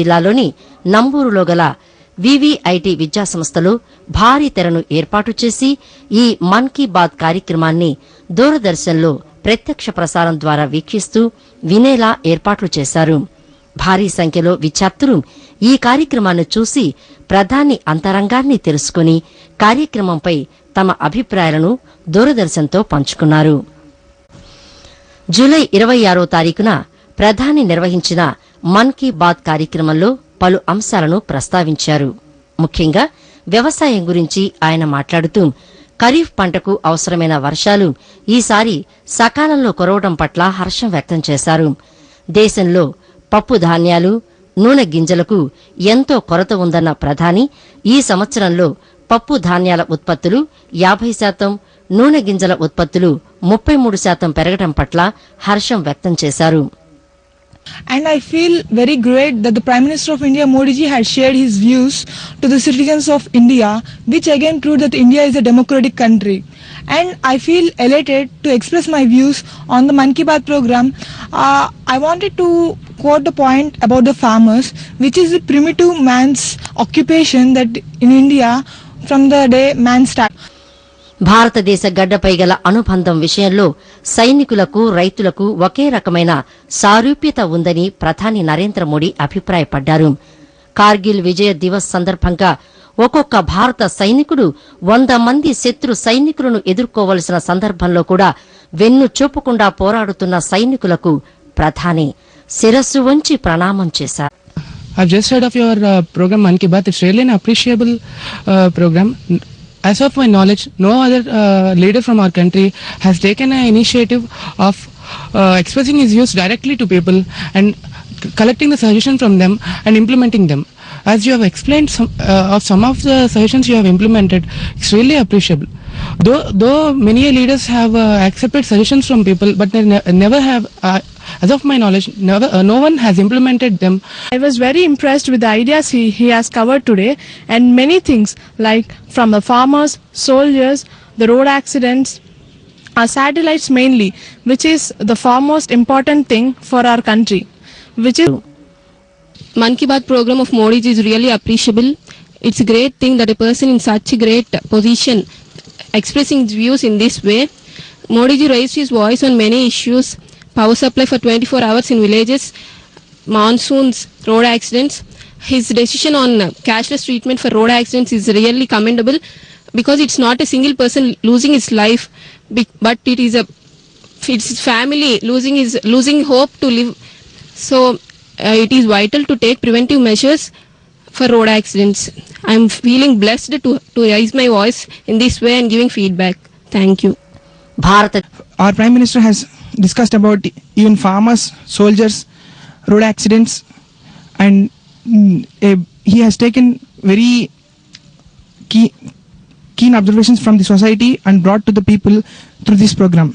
జిల్లాలోని నంబూరులో గల వివిఐటి విద్యాసంస్థలో భారీ తెరను ఏర్పాటు చేసి ఈ మన్ కీ బాత్ కార్యక్రమాన్ని దూరదర్శన్లో ప్రత్యక్ష ప్రసారం ద్వారా వీక్షిస్తూ వినేలా ఏర్పాట్లు చేశారు. భారీ సంఖ్యలో విద్యార్థులు ఈ కార్యక్రమాన్ని చూసి ప్రధాని అంతరంగాన్ని తెలుసుకుని కార్యక్రమంపై తమ అభిప్రాయాలను దూరదర్శన్తో పంచుకున్నారు. జూలై 26వ తారీఖున ప్రధాని నిర్వహించిన మన్ కీ బాత్ కార్యక్రమంలో పలు అంశాలను ప్రస్తావించారు. ముఖ్యంగా వ్యవసాయం గురించి ఆయన మాట్లాడుతూ ఖరీఫ్ పంటకు అవసరమైన వర్షాలు ఈసారి సకాలంలో కురవడం పట్ల హర్షం వ్యక్తం చేశారు. దేశంలో పప్పు ధాన్యాలు, నూనె గింజలకు ఎంతో కొరత ఉందన్న ప్రధాని ఈ సంవత్సరంలో పప్పు ధాన్యాల ఉత్పత్తులు 50%, నూనె గింజల ఉత్పత్తులు 33% పెరగడం పట్ల హర్షం వ్యక్తం చేశారు. And I feel very great that the Prime Minister of India, Modi ji, has shared his views to the citizens of India, which again proved that India is a democratic country. And I feel elated to express my views on the Mann Ki Baat program. I wanted to quote the point about the farmers, which is the primitive man's occupation that in India from the day man started. భారతదేశ గడ్డపై గల అనుబంధం విషయంలో సైనికులకు, రైతులకు ఒకే రకమైన సారూప్యత ఉందని ప్రధాని నరేంద్ర మోడీ అభిప్రాయపడ్డారు. కార్గిల్ విజయ దివస్ సందర్భంగా ఒక్కొక్క భారత సైనికుడు 100 మంది శత్రు సైనికులను ఎదుర్కోవలసిన సందర్భంలో కూడా వెన్ను చూపకుండా పోరాడుతున్న సైనికులకు ప్రధాని శిరస్సు వంచి ప్రణామం చేశారు. I've just heard of your program Mann Ki Baat. It's really an appreciable program. As of my knowledge, no other leader from our country has taken an initiative of expressing his views directly to people and collecting the suggestions from them and implementing them. As you have explained some of the suggestions you have implemented, it's really appreciable. Though many leaders have accepted suggestions from people, but they never have, as of my knowledge, no one has implemented them. I was very impressed with the ideas he has covered today, and many things like from the farmers, soldiers, the road accidents, our satellites mainly, which is the foremost important thing for our country, which is Mann Ki Baat program of Modi ji is really appreciable. It's a great thing that a person in such a great position expressing his views in this way. Modi ji raised his voice on many issues: power supply for 24 hours in villages, monsoons, road accidents. His decision on cashless treatment for road accidents is really commendable, because it's not a single person losing his life, but it's his family losing hope to live. So it is vital to take preventive measures for road accidents. I am feeling blessed to raise my voice in this way and giving feedback. Thank you. Our Prime Minister has discussed about even farmers, soldiers, road accidents, and he has taken very keen observations from the society and brought to the people through this program.